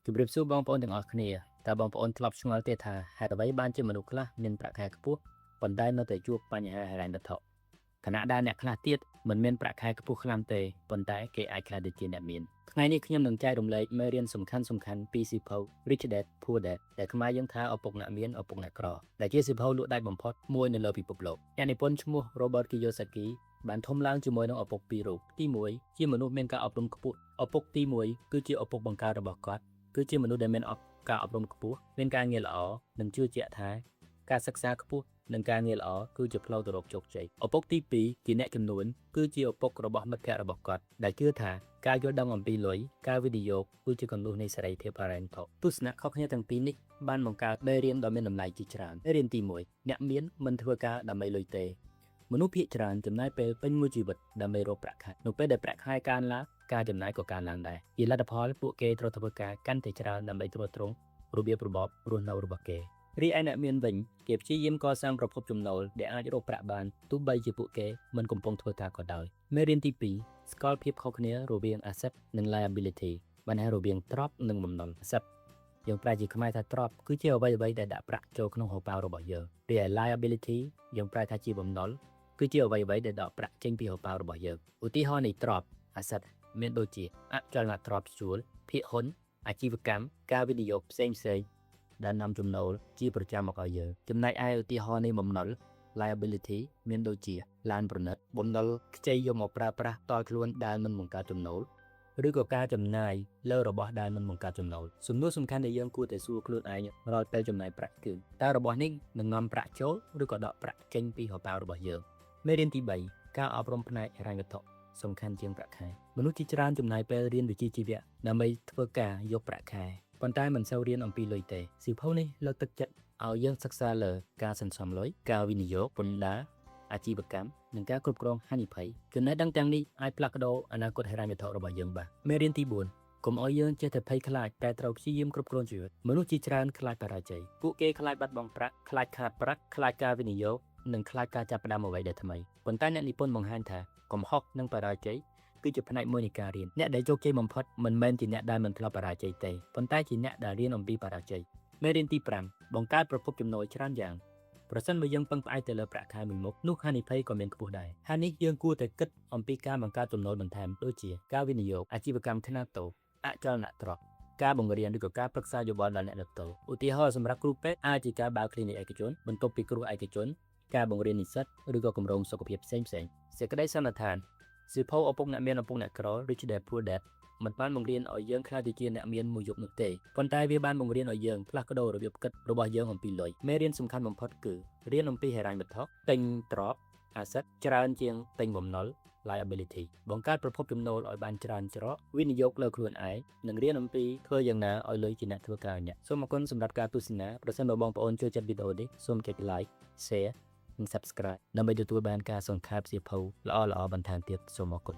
ជម្រាបសួរបងប្អូនទាំងអស់គ្នាតើបងប្អូនធ្លាប់ឆ្ងល់ទេថាហេតុអ្វីបានជាមនុស្សខ្លះមានប្រាក់ខែខ្ពស់ប៉ុន្តែនៅតែជួបបញ្ហាហិរញ្ញវត្ថុខណៈដែលអ្នកខ្លះទៀតមិនមានប្រាក់ខែខ្ពស់ខ្លាំងទេប៉ុន្តែគេអាចខ្លាចទៅជាអ្នកមានថ្ងៃនេះខ្ញុំនឹងចែករំលែកមេរៀនសំខាន់ពីសៀវភៅ Rich Dad Poor Dad ដែលខ្មែរយើងថាឪពុកអ្នកមានឪពុកអ្នកក្រដែលជាសៀវភៅលក់ដាច់បំផុតមួយនៅលើពិភពលោកអ្នកនិពន្ធឈ្មោះ Robert Kiyosaki បានធំឡើងជាមួយនឹងឪពុកពីររូបទី1ជាមនុស្សមានការអប់រំខ្ពស់ឪពុកទី1គឺជាឪពុកបង្កើតរបស់គាត់គឺជាមនុស្សដែលមានការអប់រំខ្ពស់មានការងារល្អនិងជឿជាក់ថាការសិក្សាខ្ពស់និងការងារល្អគឺជាផ្លូវទៅរកជោគជ័យឪពុកទី2ជាអ្នកចំនួនគឺជាឪពុករបស់មិត្តភ័ក្តិរបស់គាត់ដែលជឿថាការយល់ដឹងអំពីលុយការវិនិយោគគឺជាគន្លឹះនៃសេរីភាពហិរញ្ញវត្ថុទស្សនៈខុសគ្នាទាំងពីរនេះបានបង្កើតមេរៀនដ៏មានតម្លៃជាច្រើនមេរៀនទី1អ្នកមានមិនធ្វើការដើម្បីលុយទេមនុស្សភាគច្រើនចំណាយពេលពេញមួយជីវិតដើម្បីរកប្រាក់ខែនៅពេលដែលប្រាក់ខែកើនឡើងការចំណាយក៏កើនឡើងដែរជាលទ្ធផលពួកគេត្រូវធ្វើការកាន់តែច្រើនដើម្បីទ្រទ្រង់របៀបរបបរស់នៅរបស់គេរីឯអ្នកមានវិញគេព្យាយាមកសាងប្រភពចំណូលដែលអាចរកប្រាក់បានទោះបីជាពួកគេមិនកំពុងធ្វើការក៏ដោយមេរៀនទី2ស្គាល់ភាពខុសគ្នារវាង asset និង liability បញ្ហារវាងទ្រព្យនិងបំណុល asset យើងប្រែជាខ្មែរថាទ្រព្យគឺជាអ្វីៗដែលដាក់ប្រាក់ចូលក្នុងហោប៉ៅរបស់យើងរីឯ liability យើងប្រែថាជាបំណុលគឺជាអ្វីៗដែលដកប្រាក់ចេញពីហោប៉ៅរបស់យើងឧទាហរណ៍នៃទ្រព្យ asset មានដូចជាអចលនទ្រព្យជួលភាគហ៊ុនអាជីវកម្មការវិនិយោគផ្សេងដែលនាំចំណូលជាប្រចាំមកឲ្យយើងចំណែកឯឧទាហរណ៍នៃបំណុល liability មានដូចជាឡានប្រណិតបំណុលខ្ចីយកមកប្រើប្រាស់តល់ខ្លួនដែលមិនបង្កើតចំណូលឬក៏ការចំណាយលើរបស់ដែលមិនបង្កើតចំណូលសំណួរសំខាន់ដែលយើងគួរតែសួរខ្លួនឯងរាល់ពេលចំណាយប្រាក់គឺតើរបស់នេះនឹងនាំប្រាក់ចូលឬក៏ដកប្រាក់ចេញពីហោប៉ៅរបស់យើងមេរៀនទី3ការអប់រំផ្នែកហិរញ្ញវត្ថុសំខាន់ជាងប្រាក់ខែមនុស្សជាច្រើនចំណាយពេលរៀនវិជ្ជាជីវៈដើម្បីធ្វើការយកប្រាក់ខែប៉ុន្តែមិនសូវរៀនអំពីលុយទេសៀវភៅនេះលើកទឹកចិត្តឲ្យយើងសិក្សាលើការសន្សំលុយការវិនិយោគពន្ធដារអាជីវកម្មនិងការគ្រប់គ្រងហានិភ័យចំណេះដឹងទាំងនេះអាចផ្លាស់ប្ដូរអនាគតហិរញ្ញវត្ថុរបស់យើងបាទមេរៀនទី4កុំឲ្យយើងចេះតែភ័យខ្លាចតែត្រូវព្យាយាមគ្រប់គ្រងជីវិតមនុស្សជាច្រើនខ្លាចបរាជ័យពួកគេខ្លាចបាត់បង់ប្រាក់ខ្លាចខាតប្រាក់ខ្លាចការវិនិយោគនិងខ្លាចការចាប់ផ្ដើមអ្វីដែលថ្មីប៉ុន្តែអ្នកនិពន្ធបង្ហាញថាកំហុសនិងបរាជ័យគឺជាផ្នែកមួយនៃការរៀនអ្នកដែលជោគជ័យបំផុតមិនមែនជាអ្នកដែលមិនធ្លាប់បរាជ័យទេប៉ុន្តែជាអ្នកដែលរៀនអំពីបរាជ័យមេរៀនទី5បង្កើតប្រភពចំណូលច្រើនយ៉ាងប្រសិនបើយើងពឹងផ្អែកទៅលើប្រាក់ខែមួយមុខនោះហានិភ័យក៏មានខ្ពស់ដែរហើយនេះយើងគួរតែគិតអំពីការបង្កើតចំណូលបន្ថែមដូចជាការវិនិយោគអាជីវកម្មខ្នាតតូចអចលនទ្រព្យការបង្រៀនឬក៏ការប្រឹក្សាយោបល់ដល់អ្នកដទៃឧទាហរណ៍សម្រាប់គ្រូពេទ្យអាចជាការបើក clinic ឯកជនបន្ទប់ពិគ្រោះឯកជនការបង្រៀននិស្សិតឬក៏គម្រោងសុខភាពផ្សេងសេចក្តីសន្និដ្ឋានសៀវភៅឪពុកអ្នកមានឪពុកអ្នកក្រ Rich Dad Poor Dad មិនបានបង្រៀនឲ្យយើងខ្លាចទៅជាអ្នកមានមួយយប់នោះទេប៉ុន្តែវាបានបង្រៀនឲ្យយើងផ្លាស់ប្ដូររបៀបគិតរបស់យើងអំពីលុយមេរៀនសំខាន់បំផុតគឺរៀនអំពីហិរញ្ញវត្ថុទិញទ្រព្យ asset ច្រើនជាងទិញបំណុល liability បង្កើតប្រភពចំណូលឲ្យបានច្រើនច្រកវិនិយោគលើខ្លួនឯងនិងរៀនអំពីធ្វើយ៉ាងណាឲ្យលុយជាអ្នកធ្វើការឲ្យអ្នកសូមអរគុណសម្រាប់ការទស្សនាប្រសិនបើបងប្អូនចូលចិត្តវីដេអូនេះសូមចុច like share និង subscribe ដើម្បីទទួលបានការសង្ខេបសៀវភៅល្អៗបន្ថែមទៀតសូមអរគុណ